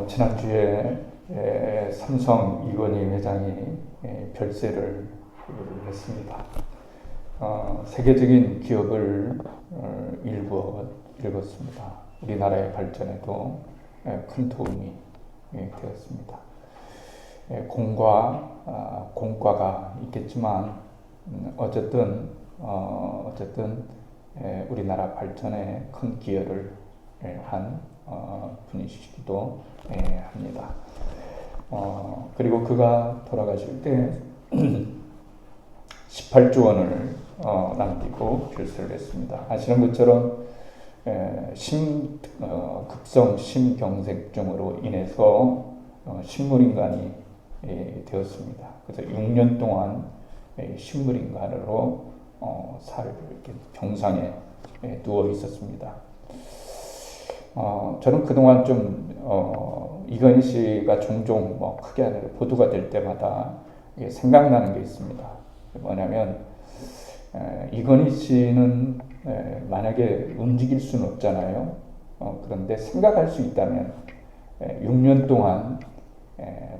지난주에 삼성 이건희 회장이 별세를 했습니다. 세계적인 기업을 일궜습니다. 우리나라의 발전에도 큰 도움이 되었습니다. 공과가 있겠지만 어쨌든 우리나라 발전에 큰 기여를 한 분이시기도 합니다. 그리고 그가 돌아가실 때 18조 원을 남기고 별세를 했습니다. 아시는 것처럼 급성 심경색증으로 인해서 식물인간이 되었습니다. 그래서 6년 동안 식물인간으로 이렇게 병상에 누워 있었습니다. 저는 그동안 좀 이건희 씨가 종종 크게 아니라 보도가 될 때마다 생각나는 게 있습니다. 뭐냐면 이건희 씨는 만약에 움직일 수는 없잖아요. 그런데 생각할 수 있다면 6년 동안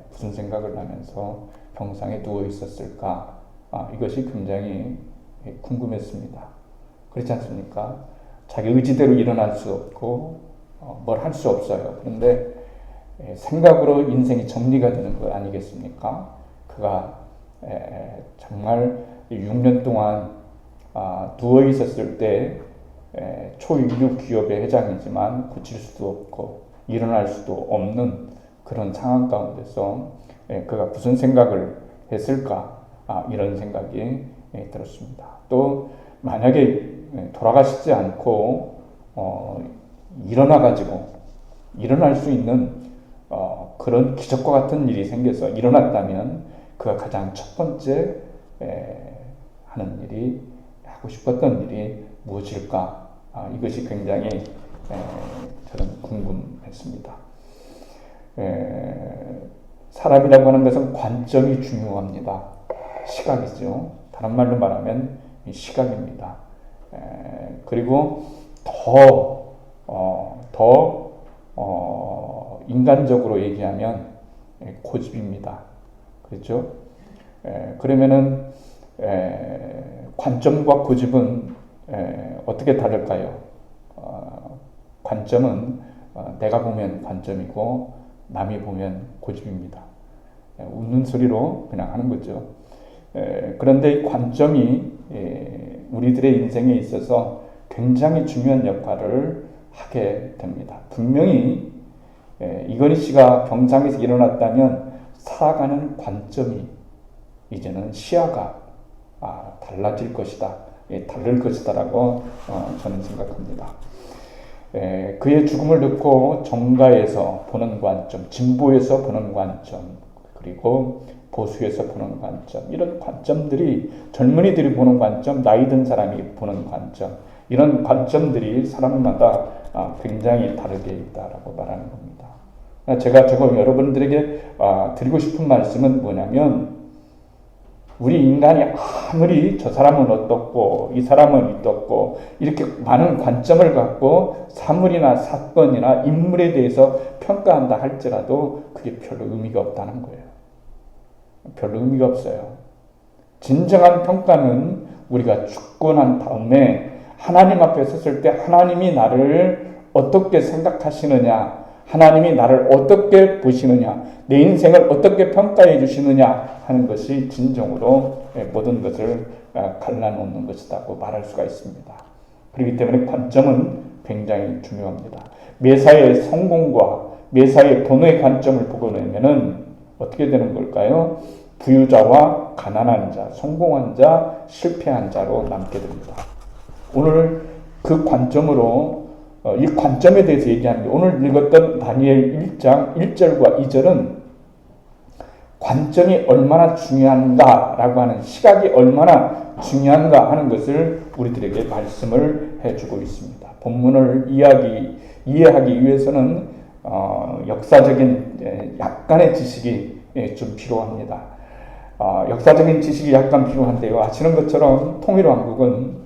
무슨 생각을 하면서 병상에 누워 있었을까? 이것이 굉장히 궁금했습니다. 그렇지 않습니까? 자기 의지대로 일어날 수 없고 뭘 할 수 없어요. 그런데 생각으로 인생이 정리가 되는 거 아니겠습니까? 그가 정말 6년 동안 누워 있었을 때 초인류 기업의 회장이지만 고칠 수도 없고 일어날 수도 없는 그런 상황 가운데서 그가 무슨 생각을 했을까? 이런 생각이 들었습니다. 또 만약에 돌아가시지 않고 일어날 수 있는 그런 기적과 같은 일이 생겨서 일어났다면 그가 가장 첫 번째 하고 싶었던 일이 무엇일까? 이것이 굉장히 저는 궁금했습니다. 사람이라고 하는 것은 관점이 중요합니다. 시각이죠. 다른 말로 말하면 시각입니다. 그리고 더 인간적으로 얘기하면 고집입니다. 그렇죠? 그러면은 관점과 고집은 어떻게 다를까요? 관점은 내가 보면 관점이고 남이 보면 고집입니다. 웃는 소리로 그냥 하는 거죠. 그런데 이 관점이 우리들의 인생에 있어서 굉장히 중요한 역할을 하게 됩니다. 분명히 이건희 씨가 병상에서 일어났다면 살아가는 관점이 이제는 시야가 달라질 것이다, 다를 것이다라고 저는 생각합니다. 그의 죽음을 놓고 정가에서 보는 관점, 진보에서 보는 관점, 그리고 보수에서 보는 관점, 이런 관점들이 젊은이들이 보는 관점, 나이 든 사람이 보는 관점, 이런 관점들이 사람마다 굉장히 다르게 있다라고 말하는 겁니다. 제가 여러분들에게 드리고 싶은 말씀은 뭐냐면, 우리 인간이 아무리 저 사람은 어떻고 이 사람은 어떻고 이렇게 많은 관점을 갖고 사물이나 사건이나 인물에 대해서 평가한다 할지라도 그게 별로 의미가 없다는 거예요. 별로 의미가 없어요. 진정한 평가는 우리가 죽고 난 다음에 하나님 앞에 섰을 때 하나님이 나를 어떻게 생각하시느냐, 하나님이 나를 어떻게 보시느냐, 내 인생을 어떻게 평가해 주시느냐 하는 것이 진정으로 모든 것을 갈라놓는 것이라고 말할 수가 있습니다. 그렇기 때문에 관점은 굉장히 중요합니다. 매사의 성공과 매사의 돈의 관점을 보고 나면은 어떻게 되는 걸까요? 부유자와 가난한 자, 성공한 자, 실패한 자로 남게 됩니다. 오늘 그 관점으로 이 관점에 대해서 얘기하는데, 오늘 읽었던 다니엘 1장 1절과 2절은 관점이 얼마나 중요한가라고 하는, 시각이 얼마나 중요한가 하는 것을 우리들에게 말씀을 해주고 있습니다. 본문을 이해하기 위해서는 역사적인 약간의 지식이 좀 필요합니다. 역사적인 지식이 약간 필요한데요. 아시는 것처럼 통일왕국은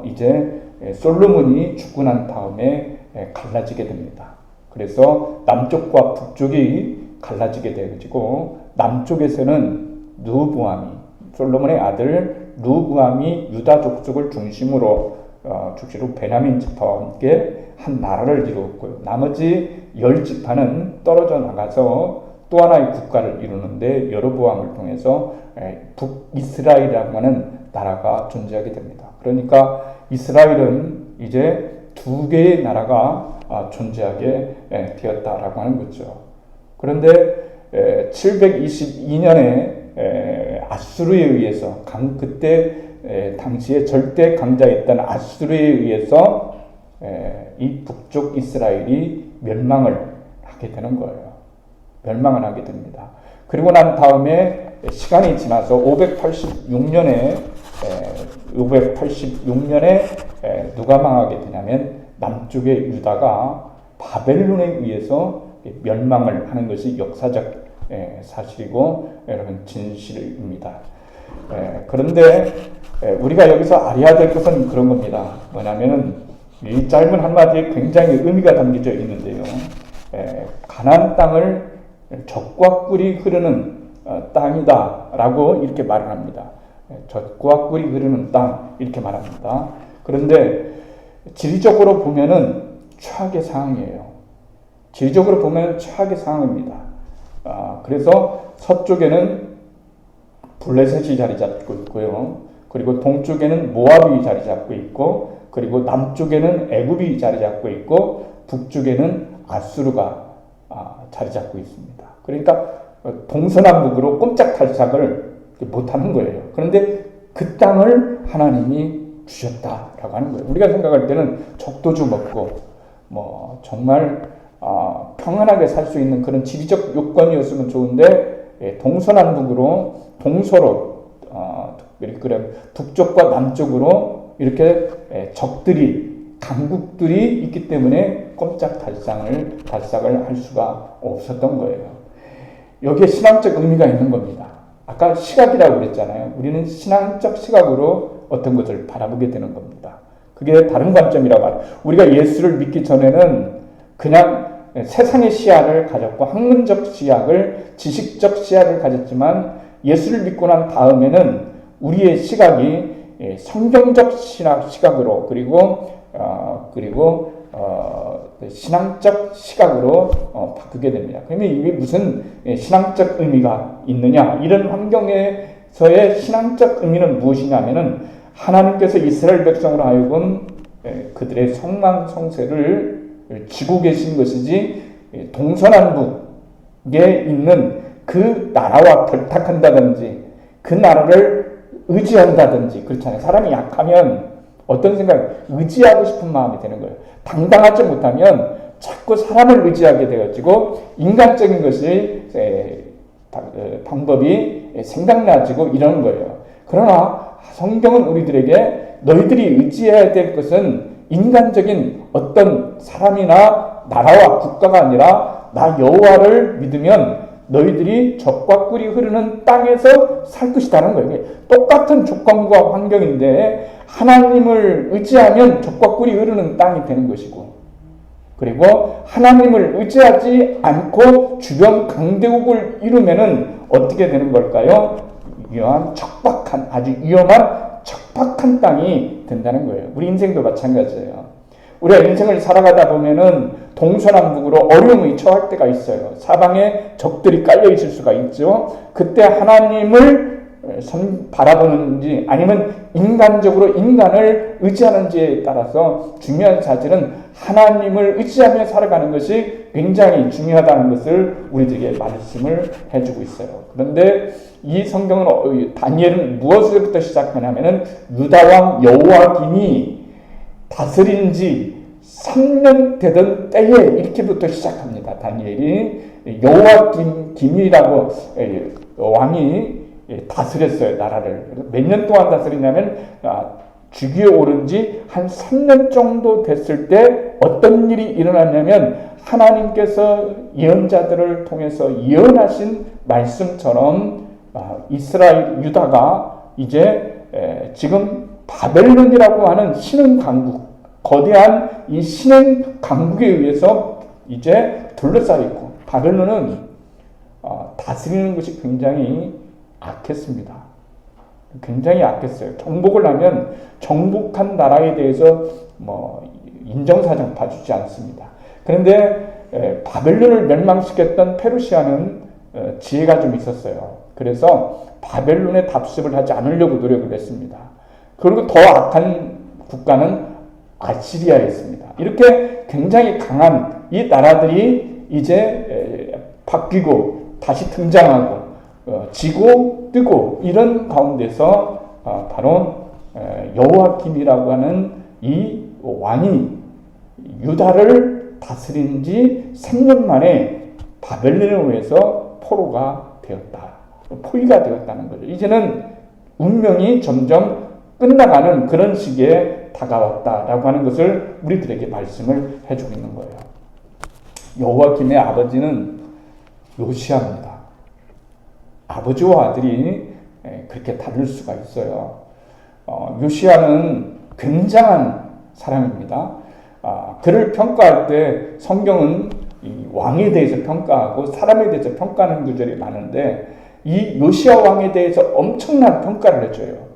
이제 솔로몬이 죽고 난 다음에 갈라지게 됩니다. 그래서 남쪽과 북쪽이 갈라지게 되어지고 남쪽에서는 르호보암이 솔로몬의 아들 르호보암이 유다 족속을 중심으로 베냐민 지파와 함께 한 나라를 이루었고요. 나머지 10지파는 떨어져 나가서 또 하나의 국가를 이루는데 여로보암을 통해서 북이스라엘이라고 하는 나라가 존재하게 됩니다. 그러니까 이스라엘은 이제 두 개의 나라가 존재하게 되었다라고 하는 거죠. 그런데 722년에 아수르에 의해서 그때 당시에 절대 강자였던 아수르에 의해서 이 북쪽 이스라엘이 멸망을 하게 되는 거예요. 멸망을 하게 됩니다. 그리고 난 다음에 시간이 지나서 586년에 누가 망하게 되냐면 남쪽의 유다가 바벨론에 의해서 멸망을 하는 것이 역사적 사실이고 여러분 진실입니다. 그런데 우리가 여기서 알아야 될 것은 그런 겁니다. 뭐냐면은 이 짧은 한마디에 굉장히 의미가 담겨져 있는데요. 가나안 땅을 젖과 꿀이 흐르는 땅이다라고 이렇게 말을 합니다. 젖과 꿀이 흐르는 땅 이렇게 말합니다. 그런데 지리적으로 보면은 최악의 상황이에요. 지리적으로 보면 최악의 상황입니다. 그래서 서쪽에는 블레셋이 자리 잡고 있고요. 그리고 동쪽에는 모압이 자리 잡고 있고, 그리고 남쪽에는 애굽이 자리 잡고 있고, 북쪽에는 아수르가 자리 잡고 있습니다. 그러니까 동서남북으로 꼼짝달싹을 못하는 거예요. 그런데 그 땅을 하나님이 주셨다라고 하는 거예요. 우리가 생각할 때는 적도주 먹고 뭐 정말 평안하게 살 수 있는 그런 지리적 요건이었으면 좋은데 동서남북으로 동서로 북쪽과 남쪽으로 이렇게 적들이 강국들이 있기 때문에 꼼짝달싹을 할 수가 없었던 거예요. 여기에 신앙적 의미가 있는 겁니다. 아까 시각이라고 그랬잖아요. 우리는 신앙적 시각으로 어떤 것을 바라보게 되는 겁니다. 그게 다른 관점이라고 말해요. 우리가 예수를 믿기 전에는 그냥 세상의 시야를 가졌고 학문적 시각을 지식적 시야를 가졌지만 예수를 믿고 난 다음에는 우리의 시각이 성경적 시각으로 그리고 신앙적 시각으로 바꾸게 됩니다. 그러면 이게 무슨 신앙적 의미가 있느냐? 이런 환경에서의 신앙적 의미는 무엇이냐면은 하나님께서 이스라엘 백성으로 하여금 그들의 성망성쇠를 쥐고 계신 것이지 동서남북에 있는 그 나라와 결탁한다든지 그 나라를 의지한다든지 그렇잖아요. 사람이 약하면 어떤 생각, 의지하고 싶은 마음이 되는 거예요. 당당하지 못하면 자꾸 사람을 의지하게 되어지고 인간적인 것이 방법이 생각나지고 이러는 거예요. 그러나 성경은 우리들에게 너희들이 의지해야 될 것은 인간적인 어떤 사람이나 나라와 국가가 아니라 나 여호와를 믿으면 너희들이 젖과 꿀이 흐르는 땅에서 살 것이라는 거예요. 똑같은 조건과 환경인데 하나님을 의지하면 젖과 꿀이 흐르는 땅이 되는 것이고, 그리고 하나님을 의지하지 않고 주변 강대국을 이루면은 어떻게 되는 걸까요? 위험한 척박한, 아주 위험한 척박한 땅이 된다는 거예요. 우리 인생도 마찬가지예요. 우리가 인생을 살아가다 보면은 동서남북으로 어려움이 처할 때가 있어요. 사방에 적들이 깔려 있을 수가 있죠. 그때 하나님을 바라보는지 아니면 인간적으로 인간을 의지하는지에 따라서 중요한 사실은 하나님을 의지하며 살아가는 것이 굉장히 중요하다는 것을 우리들에게 말씀을 해주고 있어요. 그런데 이 성경은 다니엘은 무엇에서부터 시작하냐면은 유다왕 여호야김이 다스린 지 3년 되던 때에 이렇게부터 시작합니다. 다니엘이 여호야김이라고 왕이 다스렸어요. 나라를. 몇 년 동안 다스리냐면 즉위에 오른 지 한 3년 정도 됐을 때 어떤 일이 일어났냐면 하나님께서 예언자들을 통해서 예언하신 말씀처럼 이스라엘 유다가 이제 지금 바벨론이라고 하는 신흥 강국, 거대한 이 신흥 강국에 의해서 이제 둘러싸여 있고 바벨론은 다스리는 것이 굉장히 악했습니다. 굉장히 악했어요. 정복을 하면 정복한 나라에 대해서 인정사정 봐주지 않습니다. 그런데 바벨론을 멸망시켰던 페르시아는 지혜가 좀 있었어요. 그래서 바벨론에 답습을 하지 않으려고 노력을 했습니다. 그리고 더 악한 국가는 아시리아였습니다. 이렇게 굉장히 강한 이 나라들이 이제 바뀌고 다시 등장하고 지고 뜨고 이런 가운데서 바로 여호야김이라고 하는 이 왕이 유다를 다스린 지 3년 만에 바벨론에 의해서 포로가 되었다. 포위가 되었다는 거죠. 이제는 운명이 점점 끝나가는 그런 시기에 다가왔다라고 하는 것을 우리들에게 말씀을 해주고 있는 거예요. 여호야김의 아버지는 요시야입니다. 아버지와 아들이 그렇게 다를 수가 있어요. 요시야는 굉장한 사람입니다. 그를 평가할 때 성경은 이 왕에 대해서 평가하고 사람에 대해서 평가하는 구절이 많은데 이 요시야 왕에 대해서 엄청난 평가를 해줘요.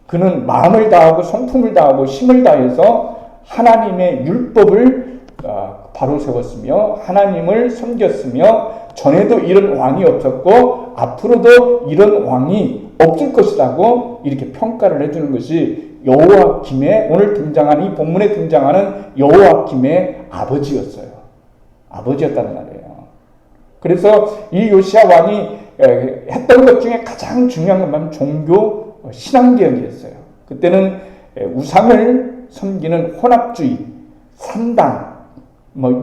그는 마음을 다하고 성품을 다하고 힘을 다해서 하나님의 율법을 바로 세웠으며 하나님을 섬겼으며 전에도 이런 왕이 없었고 앞으로도 이런 왕이 없을 것이라고 이렇게 평가를 해주는 것이 여호야김의 오늘 등장한 이 본문에 등장하는 여호야김의 아버지였어요. 아버지였다는 말이에요. 그래서 이 요시야 왕이 했던 것 중에 가장 중요한 건 뭐냐면 종교 신앙개혁이었어요. 그때는 우상을 섬기는 혼합주의, 산당,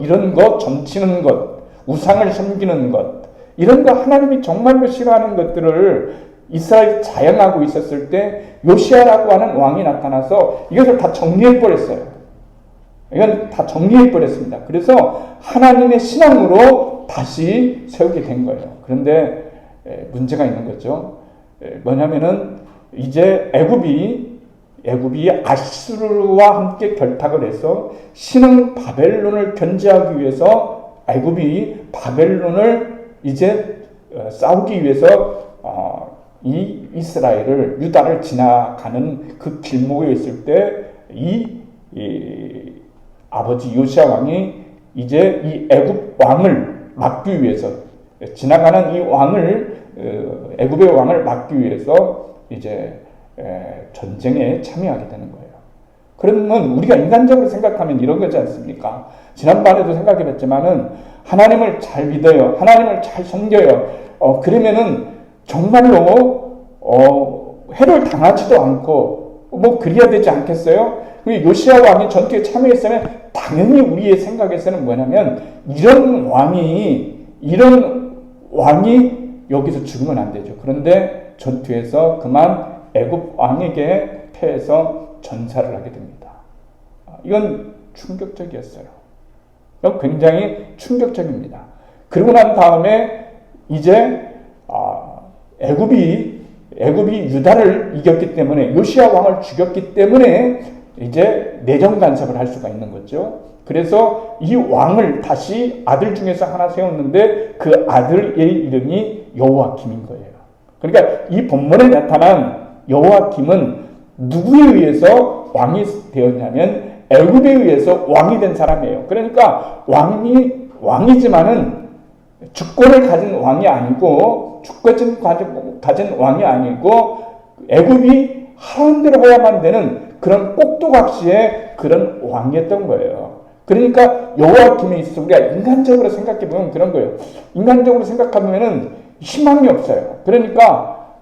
이런 거, 점치는 것, 우상을 섬기는 것, 이런 거 하나님이 정말로 싫어하는 것들을 이스라엘이 자행하고 있었을 때 요시야라고 하는 왕이 나타나서 이것을 다 정리해버렸어요. 이건 다 정리해버렸습니다. 그래서 하나님의 신앙으로 다시 세우게 된 거예요. 그런데 문제가 있는 거죠. 뭐냐면은 이제 애굽이 아수르와 함께 결탁을 해서 신흥 바벨론을 견제하기 위해서 애굽이 바벨론을 이제 싸우기 위해서 이 이스라엘을 유다를 지나가는 그 길목에 있을 때 이 아버지 요시야 왕이 이제 이 애굽 왕을 막기 위해서 지나가는 이 왕을 애굽의 왕을 막기 위해서 이제 전쟁에 참여하게 되는 거예요. 그러면 우리가 인간적으로 생각하면 이런 거지 않습니까? 지난번에도 생각해봤지만은 하나님을 잘 믿어요. 하나님을 잘 섬겨요. 그러면은 정말로 해를 당하지도 않고 그래야 되지 않겠어요? 요시야 왕이 전투에 참여했으면 당연히 우리의 생각에서는 뭐냐면 이런 왕이 여기서 죽으면 안 되죠. 그런데 전투에서 그만 애굽 왕에게 패해서 전사를 하게 됩니다. 이건 충격적이었어요. 굉장히 충격적입니다. 그러고 난 다음에 이제 애굽이 유다를 이겼기 때문에 요시야 왕을 죽였기 때문에 이제 내정 간섭을 할 수가 있는 거죠. 그래서 이 왕을 다시 아들 중에서 하나 세웠는데 그 아들의 이름이 여호야김인 거예요. 그러니까 이 본문에 나타난 여호야김은 누구에 의해서 왕이 되었냐면 애굽에 의해서 왕이 된 사람이에요. 그러니까 왕이지만은 주권을 가진 왕이 아니고 주권을 가진 왕이 아니고 애굽이 하라는 대로 해야만 되는 그런 꼭두각시의 그런 왕이었던 거예요. 그러니까 여호야김에 있어서 우리가 인간적으로 생각해보면 그런 거예요. 인간적으로 생각하면은 희망이 없어요. 그러니까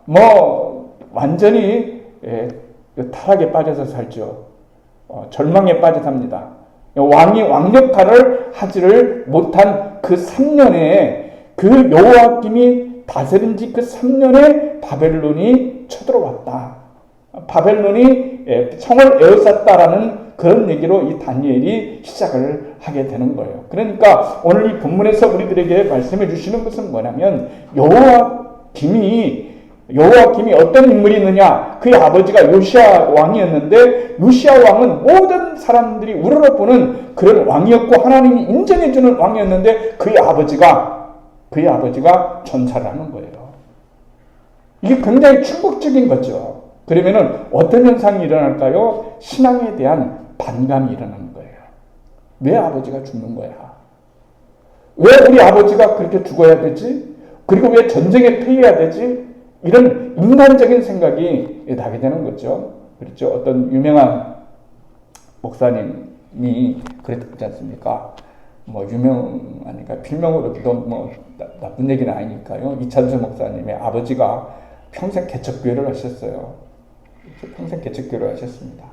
완전히 타락에 빠져서 살죠. 절망에 빠져 삽니다. 왕이 왕 역할을 하지를 못한 그 3년에 그 여호야김이 다스린 지 그 3년에 바벨론이 쳐들어왔다. 바벨론이 성을 에워쌌다라는 그런 얘기로 이 다니엘이 시작을 하게 되는 거예요. 그러니까 오늘 이 본문에서 우리들에게 말씀해 주시는 것은 뭐냐면 여호야김이 여호야김이 어떤 인물이 있느냐? 그의 아버지가 요시야 왕이었는데 요시야 왕은 모든 사람들이 우러러보는 그런 왕이었고 하나님이 인정해주는 왕이었는데 그의 아버지가 전사를 하는 거예요. 이게 굉장히 충격적인 거죠. 그러면은 어떤 현상이 일어날까요? 신앙에 대한 반감이 일어나는 거예요. 왜 아버지가 죽는 거야? 왜 우리 아버지가 그렇게 죽어야 되지? 그리고 왜 전쟁에 패해야 되지? 이런 인간적인 생각이 나게 되는 거죠. 그렇죠. 어떤 유명한 목사님이 그랬지 않습니까? 유명하니까 필명으로도 나쁜 얘기는 아니니까요. 이찬수 목사님의 아버지가 평생 개척교회를 하셨어요. 평생 개척교회를 하셨습니다.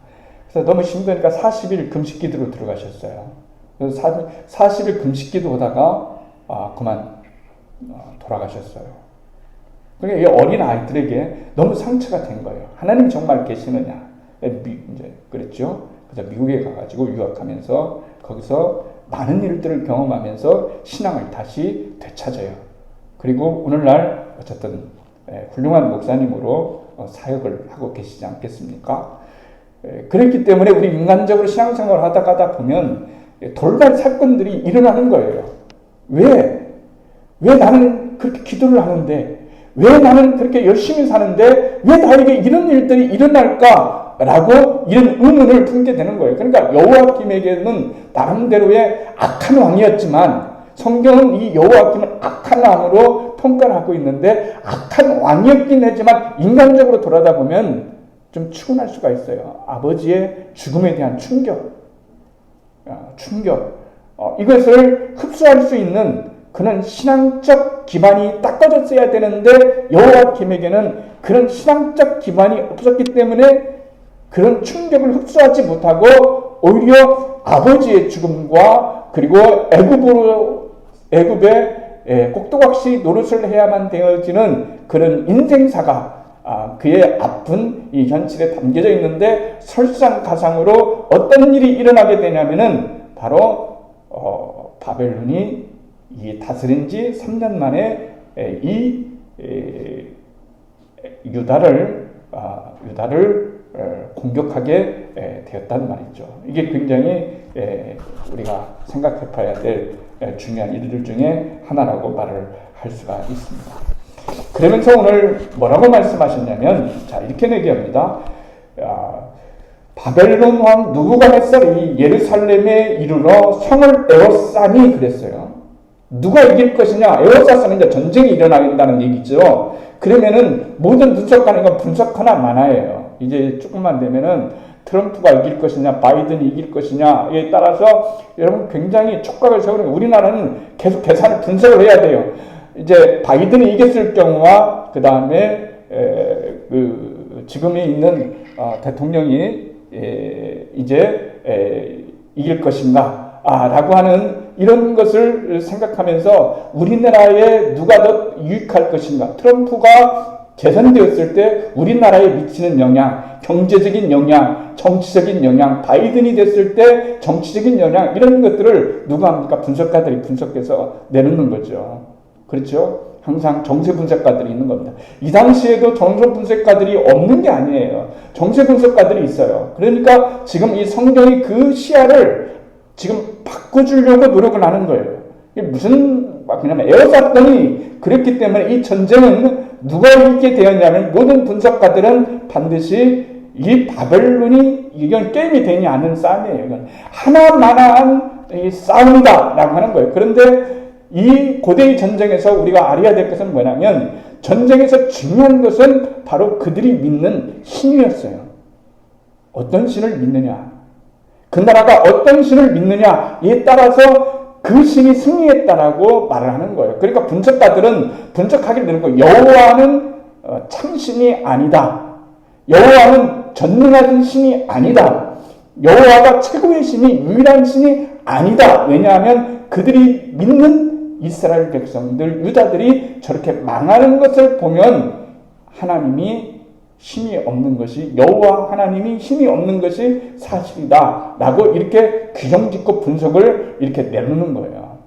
그래서 너무 힘드니까 40일 금식기도로 들어가셨어요. 그래서 40일 금식기도 하다가 그만 돌아가셨어요. 그러니까 이 어린 아이들에게 너무 상처가 된 거예요. 하나님 정말 계시느냐? 이제 그랬죠. 그래서 미국에 가가지고 유학하면서 거기서 많은 일들을 경험하면서 신앙을 다시 되찾아요. 그리고 오늘날 어쨌든 훌륭한 목사님으로 사역을 하고 계시지 않겠습니까? 그렇기 때문에 우리 인간적으로 신앙생활을 하다 보면 돌발 사건들이 일어나는 거예요. 왜 나는 그렇게 기도를 하는데, 왜 나는 그렇게 열심히 사는데 왜 나에게 이런 일들이 일어날까라고 이런 의문을 품게 되는 거예요. 그러니까 여호야김에게는 나름대로의 악한 왕이었지만 성경은 이 여호야김을 악한 왕으로 평가를 하고 있는데 악한 왕이었긴 하지만 인간적으로 돌아다 보면 좀 추근할 수가 있어요. 아버지의 죽음에 대한 충격. 이것을 흡수할 수 있는 그런 신앙적 기반이 닦아졌어야 되는데 여호야김에게는 그런 신앙적 기반이 없었기 때문에 그런 충격을 흡수하지 못하고 오히려 아버지의 죽음과 그리고 애굽에 꼭두각시 노릇을 해야만 되어지는 그런 인생사가 그의 아픈 이 현실에 담겨져 있는데 설상가상으로 어떤 일이 일어나게 되냐면은 바로 바벨론이 이 다스린 지 3년 만에 이 유다를 공격하게 되었단 말이죠. 이게 굉장히 우리가 생각해 봐야 될 중요한 일들 중에 하나라고 말을 할 수가 있습니다. 그러면서 오늘 뭐라고 말씀하셨냐면, 자, 이렇게 얘기합니다. 바벨론 왕 느부갓네살이 예루살렘에 이르러 성을 에워싸니 그랬어요. 누가 이길 것이냐? 에워쌌으면 이제 전쟁이 일어난다는 얘기죠. 그러면은 모든 분석가는 이건 분석 하나 만화예요. 이제 조금만 되면은 트럼프가 이길 것이냐, 바이든이 이길 것이냐에 따라서 여러분 굉장히 촉각을 세우는 거예요. 우리나라는 계속 계산을 분석을 해야 돼요. 이제 바이든이 이겼을 경우와 그 다음에 지금에 있는 대통령이 이제 이길 것인가 라고 하는 이런 것을 생각하면서 우리나라에 누가 더 유익할 것인가, 트럼프가 재선되었을 때 우리나라에 미치는 영향, 경제적인 영향, 정치적인 영향, 바이든이 됐을 때 정치적인 영향, 이런 것들을 누가 합니까? 분석가들이 분석해서 내놓는 거죠. 그렇죠? 항상 정세 분석가들이 있는 겁니다. 이 당시에도 정세 분석가들이 없는 게 아니에요. 정세 분석가들이 있어요. 그러니까 지금 이 성경이 그 시야를 지금 바꿔주려고 노력을 하는 거예요. 이게 무슨 그냐면 에워쌌더니 그랬기 때문에 이 전쟁은 누가 이기게 되었냐면 모든 분석가들은 반드시 이 바벨론이 이건 게임이 되지 않는 싸움이에요. 이건 하나만한 싸움이다라고 하는 거예요. 그런데 이 고대의 전쟁에서 우리가 알아야 될 것은 뭐냐면 전쟁에서 중요한 것은 바로 그들이 믿는 신이었어요. 어떤 신을 믿느냐, 그 나라가 어떤 신을 믿느냐에 따라서 그 신이 승리했다라고 말을 하는 거예요. 그러니까 분석가들은 분석하게 되는 거예요. 여호와는 참신이 아니다. 여호와는 전능하신 신이 아니다. 여호와가 최고의 신이 유일한 신이 아니다. 왜냐하면 그들이 믿는 이스라엘 백성들, 유다들이 저렇게 망하는 것을 보면 하나님이 힘이 없는 것이, 여호와 하나님이 힘이 없는 것이 사실이다 라고 이렇게 규정짓고 분석을 이렇게 내놓는 거예요.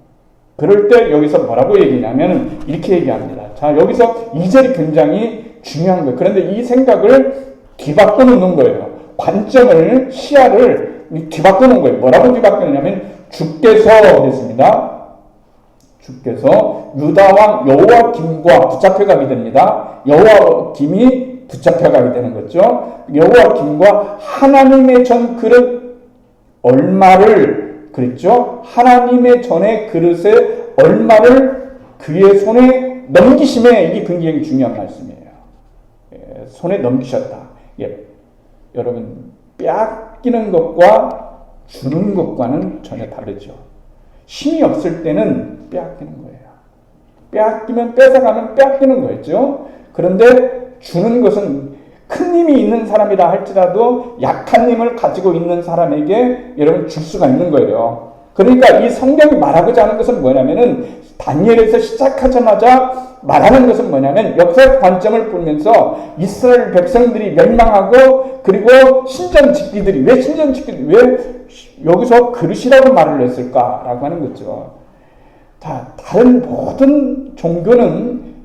그럴 때 여기서 뭐라고 얘기냐면 이렇게 얘기합니다. 자, 여기서 2절이 굉장히 중요한 거예요. 그런데 이 생각을 뒤바꿔 놓는 거예요. 관점을, 시야를 뒤바꿔 놓은 거예요. 뭐라고 뒤바꿔 놓냐면 주께서 그랬습니다. 주께서 유다왕 여호와김과 붙잡혀가게 됩니다. 여호와김이 붙잡혀가게 되는 거죠. 여호와김과 하나님의 전 그릇 얼마를 그랬죠. 하나님의 전의 그릇의 얼마를 그의 손에 넘기심에 이게 굉장히 중요한 말씀이에요. 손에 넘기셨다. 여러분 빼앗기는 것과 주는 것과는 전혀 다르죠. 힘이 없을 때는 빼앗기는 거예요. 빼앗기면 뺏어가면 빼앗기는 거였죠. 그런데 주는 것은 큰 힘이 있는 사람이라 할지라도 약한 힘을 가지고 있는 사람에게 여러분 줄 수가 있는 거예요. 그러니까 이 성경이 말하고자 하는 것은 뭐냐면은 다니엘에서 시작하자마자 말하는 것은 뭐냐면 역사의 관점을 보면서 이스라엘 백성들이 멸망하고 그리고 신전 집기들이 왜 여기서 그릇이라고 말을 했을까라고 하는 거죠. 자, 다른 모든 종교는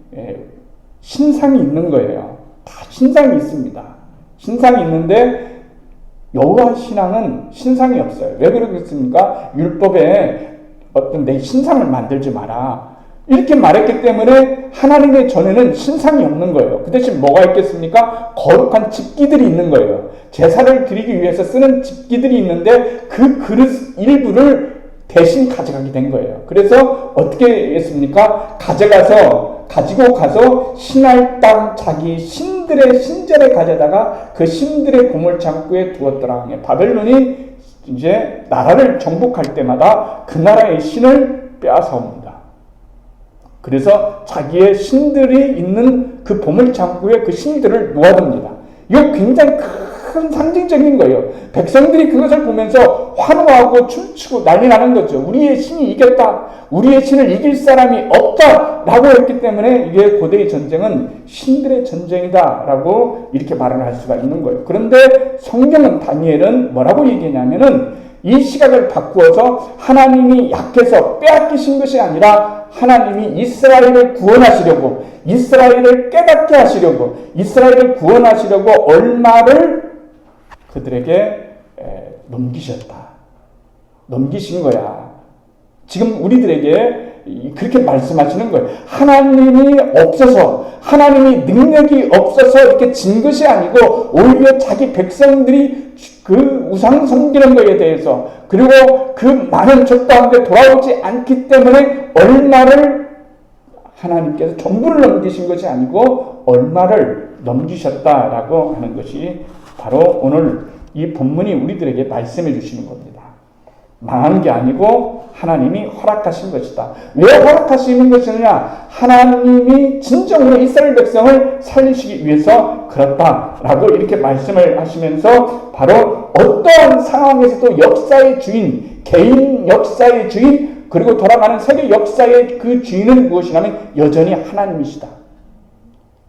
신상이 있는 거예요. 다 신상이 있습니다. 신상이 있는데 여호와 신앙은 신상이 없어요. 왜 그러겠습니까? 율법에 어떤 내 신상을 만들지 마라. 이렇게 말했기 때문에 하나님의 전에는 신상이 없는 거예요. 그 대신 뭐가 있겠습니까? 거룩한 집기들이 있는 거예요. 제사를 드리기 위해서 쓰는 집기들이 있는데 그 그릇 일부를 대신 가져가게 된 거예요. 그래서 어떻게 했습니까? 가지고 가서 신할 땅 자기 신들의 신전에 가져다가 그 신들의 보물창고에 두었더라. 바벨론이 이제 나라를 정복할 때마다 그 나라의 신을 빼앗아 옵니다. 그래서 자기의 신들이 있는 그 보물창고에 그 신들을 놓아둡니다. 이거 굉장히 큰 상징적인 거예요. 백성들이 그것을 보면서 환호하고 춤추고 난리 나는 거죠. 우리의 신이 이겼다. 우리의 신을 이길 사람이 없다. 라고 했기 때문에 이게 고대의 전쟁은 신들의 전쟁이다. 라고 이렇게 말을 할 수가 있는 거예요. 그런데 성경은 다니엘은 뭐라고 얘기하냐면은 이 시각을 바꾸어서 하나님이 약해서 빼앗기신 것이 아니라 하나님이 이스라엘을 구원하시려고 이스라엘을 깨닫게 하시려고 이스라엘을 구원하시려고 얼마를 그들에게 넘기셨다. 넘기신 거야. 지금 우리들에게 그렇게 말씀하시는 거예요. 하나님이 없어서 하나님이 능력이 없어서 이렇게 진 것이 아니고 오히려 자기 백성들이 그 우상 섬기는 것에 대해서 그리고 그 많은 적 가운데 돌아오지 않기 때문에 얼마를 하나님께서 전부를 넘기신 것이 아니고 얼마를 넘기셨다라고 하는 것이 바로 오늘 이 본문이 우리들에게 말씀해 주시는 겁니다. 망한 게 아니고 하나님이 허락하신 것이다. 왜 허락하시는 것이냐? 하나님이 진정으로 이스라엘 백성을 살리시기 위해서 그렇다라고 이렇게 말씀을 하시면서 바로 어떠한 상황에서도 역사의 주인, 개인 역사의 주인, 그리고 돌아가는 세계 역사의 그 주인은 무엇이냐면 여전히 하나님이시다.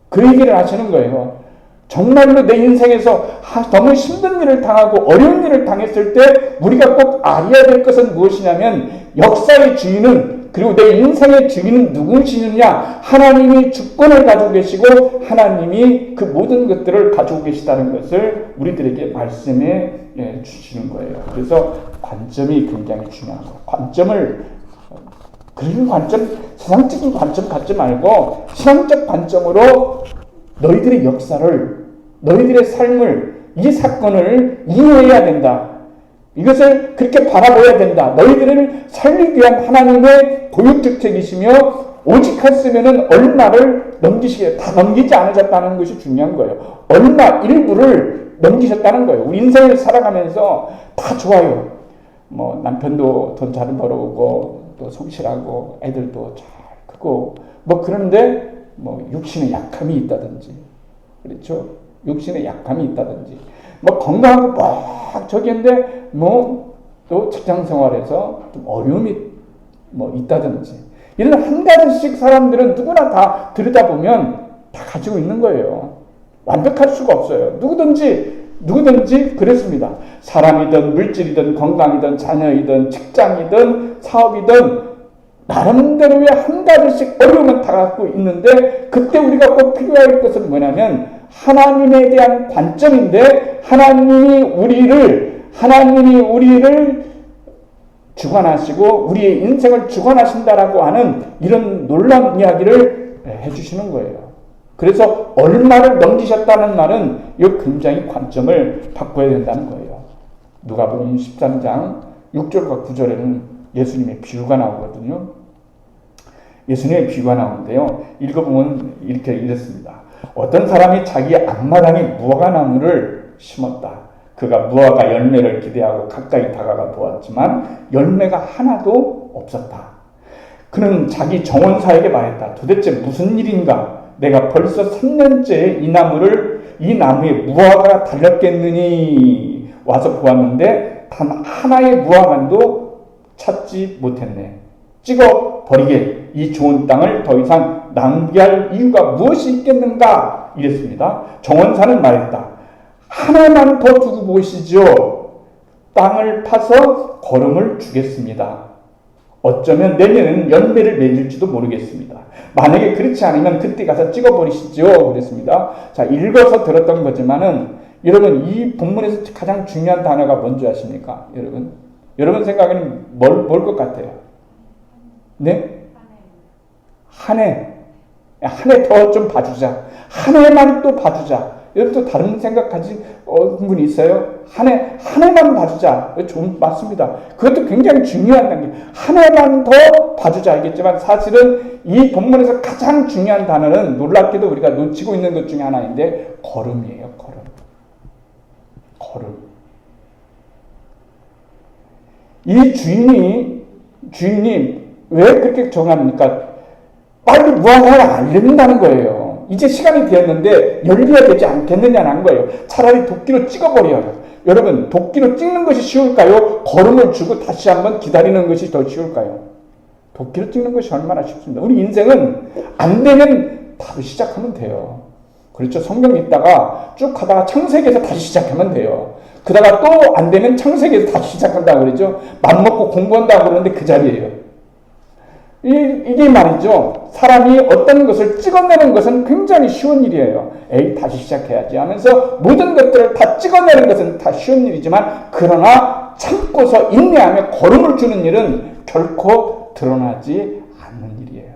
그 얘기를 하시는 거예요. 정말로 내 인생에서 너무 힘든 일을 당하고 어려운 일을 당했을 때 우리가 꼭 알아야 될 것은 무엇이냐면 역사의 주인은 그리고 내 인생의 주인은 누구시느냐? 하나님이 주권을 가지고 계시고 하나님이 그 모든 것들을 가지고 계시다는 것을 우리들에게 말씀해 주시는 거예요. 그래서 관점이 굉장히 중요한 거예요. 관점을 그런 관점, 세상적인 관점 갖지 말고 신앙적 관점으로 너희들의 역사를, 너희들의 삶을, 이 사건을 이해해야 된다. 이것을 그렇게 바라봐야 된다. 너희들을 살리기 위한 하나님의 고육정책이시며 오직 했으면 얼마를 넘기시게 다 넘기지 않으셨다는 것이 중요한 거예요. 얼마 일부를 넘기셨다는 거예요. 우리 인생을 살아가면서 다 좋아요. 뭐 남편도 돈 잘 벌어오고 또 성실하고 애들도 잘 크고 뭐 그런데 뭐 육신에 약함이 있다든지 그렇죠? 육신에 약함이 있다든지 뭐 건강하고 막 저기인데 뭐 또 직장 생활에서 좀 어려움이 뭐 있다든지 이런 한 가지씩 사람들은 누구나 다 들여다보면 다 가지고 있는 거예요. 완벽할 수가 없어요. 누구든지 그랬습니다. 사람이든 물질이든 건강이든 자녀이든 직장이든 사업이든 나름대로의 한 가지씩 어려움을 다가고 있는데 그때 우리가 꼭 필요할 것은 뭐냐면 하나님에 대한 관점인데 하나님이 우리를 주관하시고 우리의 인생을 주관하신다라고 하는 이런 놀라운 이야기를 해주시는 거예요. 그래서 얼마를 넘기셨다는 말은 이 굉장히 관점을 바꿔야 된다는 거예요. 누가복음 13장 6절과 9절에는 예수님의 비유가 나오거든요. 예수님의 비유가 나오는데요. 읽어보면 이렇습니다. 어떤 사람이 자기 앞마당에 무화과나무를 심었다. 그가 무화과 열매를 기대하고 가까이 다가가 보았지만 열매가 하나도 없었다. 그는 자기 정원사에게 말했다. 도대체 무슨 일인가? 내가 벌써 3년째 이 나무에 무화과가 달렸겠느니 와서 보았는데 단 하나의 무화과도 찾지 못했네. 찍어 버리게. 이 좋은 땅을 더 이상 낭비할 이유가 무엇이 있겠는가? 이랬습니다. 정원사는 말했다. 하나만 더 두고 보시죠. 땅을 파서 거름을 주겠습니다. 어쩌면 내년에는 열매를 맺을지도 모르겠습니다. 만약에 그렇지 않으면 그때 가서 찍어버리시죠. 그랬습니다. 자, 읽어서 들었던 거지만은 여러분 이 본문에서 가장 중요한 단어가 뭔지 아십니까? 여러분 생각에는 뭘 것 같아요? 네? 한 해 더 좀 봐주자. 한 해만 또 봐주자. 여러분 또 다른 생각하지 분이 있어요? 한 해만 봐주자. 좀 맞습니다. 그것도 굉장히 중요한 단계. 한 해만 더 봐주자. 알겠지만 사실은 이 본문에서 가장 중요한 단어는 놀랍게도 우리가 놓치고 있는 것 중에 하나인데 걸음이에요. 걸음. 이 주인이 왜 그렇게 정합니까? 빨리 무화과를 알린다는 거예요. 이제 시간이 되었는데 열려야 되지 않겠느냐는 거예요. 차라리 도끼로 찍어버려요. 여러분, 도끼로 찍는 것이 쉬울까요? 걸음을 주고 다시 한번 기다리는 것이 더 쉬울까요? 도끼로 찍는 것이 얼마나 쉽습니다. 우리 인생은 안 되면 바로 시작하면 돼요. 그렇죠. 성경 읽다가 쭉 하다가 창세기에서 다시 시작하면 돼요. 그러다가 또 안 되면 창세기에서 다시 시작한다고 그러죠. 맘먹고 공부한다고 그러는데 그 자리예요. 이게 말이죠. 사람이 어떤 것을 찍어내는 것은 굉장히 쉬운 일이에요. 다시 시작해야지 하면서 모든 것들을 다 찍어내는 것은 다 쉬운 일이지만 그러나 참고서 인내하며 걸음을 주는 일은 결코 드러나지 않는 일이에요.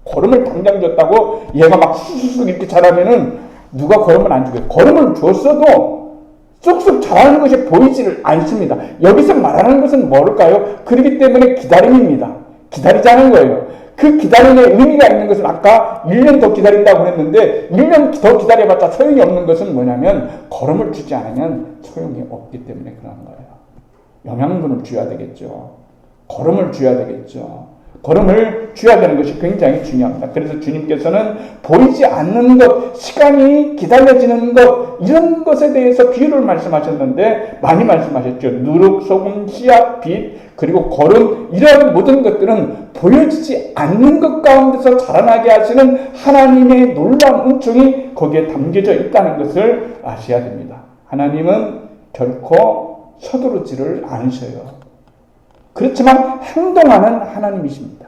걸음을 당장 줬다고 얘가 막 쑥쑥 이렇게 잘하면은 누가 걸음을 안 주겠어요. 걸음을 줬어도 쑥쑥 잘하는 것이 보이지를 않습니다. 여기서 말하는 것은 뭘까요? 그렇기 때문에 기다림입니다. 기다리자는 거예요. 그 기다림에 의미가 있는 것은 아까 1년 더 기다린다고 했는데 1년 더 기다려봤자 소용이 없는 것은 뭐냐면 걸음을 주지 않으면 소용이 없기 때문에 그런 거예요. 영양분을 줘야 되겠죠. 걸음을 줘야 되겠죠. 걸음을 줘야 되는 것이 굉장히 중요합니다. 그래서 주님께서는 보이지 않는 것, 시간이 기다려지는 것 이런 것에 대해서 비유를 말씀하셨는데 많이 말씀하셨죠. 누룩, 소금, 씨앗, 빛 그리고 걸음 이런 모든 것들은 보여지지 않는 것 가운데서 자라나게 하시는 하나님의 놀라운 은총이 거기에 담겨져 있다는 것을 아셔야 됩니다. 하나님은 결코 서두르지를 않으셔요. 그렇지만 행동하는 하나님이십니다.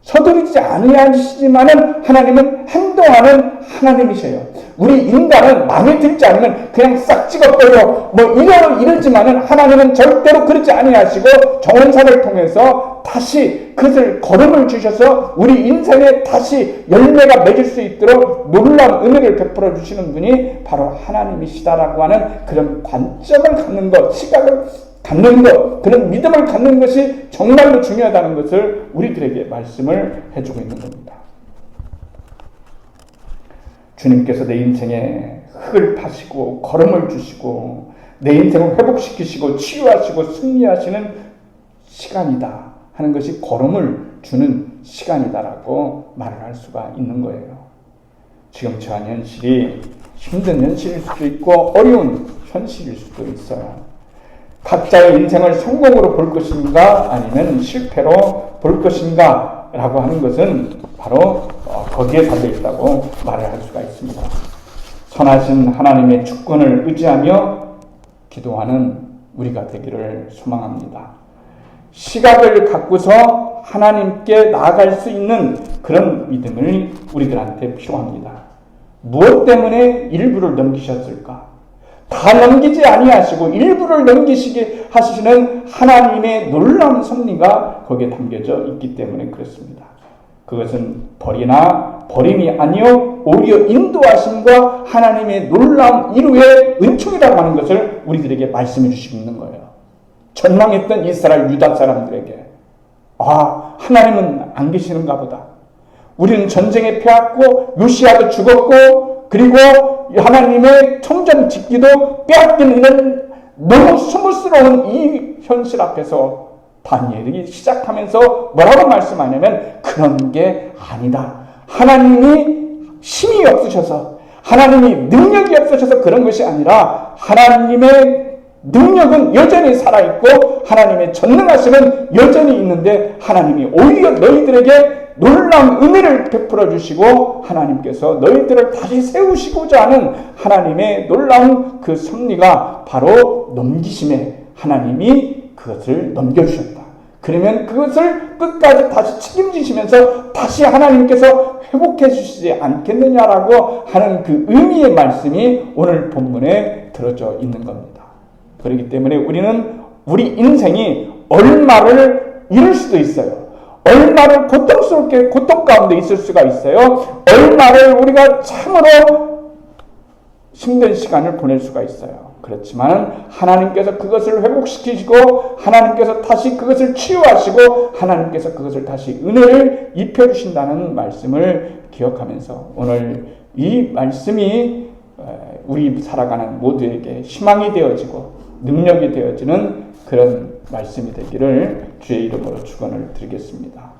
서두르지 않으시지만은 하나님은 행동하는 하나님이셔요. 우리 인간은 마음에 들지 않으면 그냥 싹 찍어버려 이러지만은 하나님은 절대로 그렇지 아니하시고 정원사를 통해서 다시 그것을 걸음을 주셔서 우리 인생에 다시 열매가 맺을 수 있도록 놀라운 은혜를 베풀어 주시는 분이 바로 하나님이시다라고 하는 그런 관점을 갖는 것, 시각을 갖는 것, 그런 믿음을 갖는 것이 정말로 중요하다는 것을 우리들에게 말씀을 해주고 있는 겁니다. 주님께서 내 인생에 흙을 파시고 걸음을 주시고 내 인생을 회복시키시고 치유하시고 승리하시는 시간이다 하는 것이 걸음을 주는 시간이다라고 말을 할 수가 있는 거예요. 지금 처한 현실이 힘든 현실일 수도 있고 어려운 현실일 수도 있어요. 각자의 인생을 성공으로 볼 것인가 아니면 실패로 볼 것인가 라고 하는 것은 바로 거기에 달려있다고 말을 할 수가 있습니다. 선하신 하나님의 주권을 의지하며 기도하는 우리가 되기를 소망합니다. 시각을 갖고서 하나님께 나아갈 수 있는 그런 믿음을 우리들한테 필요합니다. 무엇 때문에 일부를 넘기셨을까? 다 넘기지 아니하시고 일부를 넘기시게 하시는 하나님의 놀라운 섭리가 거기에 담겨져 있기 때문에 그렇습니다. 그것은 버림이 아니요 오히려 인도하심과 하나님의 놀라운 이루의 은총이라고 하는 것을 우리들에게 말씀해 주시고 있는 거예요. 전망했던 이스라엘 유다 사람들에게 하나님은 안 계시는가 보다. 우리는 전쟁에 패했고 요시야도 죽었고 그리고 하나님의 성전 짓기도 빼앗기는 너무 스무스러운 이 현실 앞에서 다니엘이 시작하면서 뭐라고 말씀하냐면 그런 게 아니다. 하나님이 힘이 없으셔서 하나님이 능력이 없으셔서 그런 것이 아니라 하나님의 능력은 여전히 살아있고 하나님의 전능하심은 여전히 있는데 하나님이 오히려 너희들에게 놀라운 은혜를 베풀어 주시고 하나님께서 너희들을 다시 세우시고자 하는 하나님의 놀라운 그 섭리가 바로 넘기심에 하나님이 그것을 넘겨주셨다. 그러면 그것을 끝까지 다시 책임지시면서 다시 하나님께서 회복해 주시지 않겠느냐라고 하는 그 의미의 말씀이 오늘 본문에 들어져 있는 겁니다. 그렇기 때문에 우리는 우리 인생이 얼마를 잃을 수도 있어요. 얼마를 고통스럽게 고통 가운데 있을 수가 있어요. 얼마를 우리가 참으로 힘든 시간을 보낼 수가 있어요. 그렇지만 하나님께서 그것을 회복시키시고 하나님께서 다시 그것을 치유하시고 하나님께서 그것을 다시 은혜를 입혀주신다는 말씀을 기억하면서 오늘 이 말씀이 우리 살아가는 모두에게 희망이 되어지고 능력이 되어지는 그런 말씀이 되기를 주의 이름으로 축원을 드리겠습니다.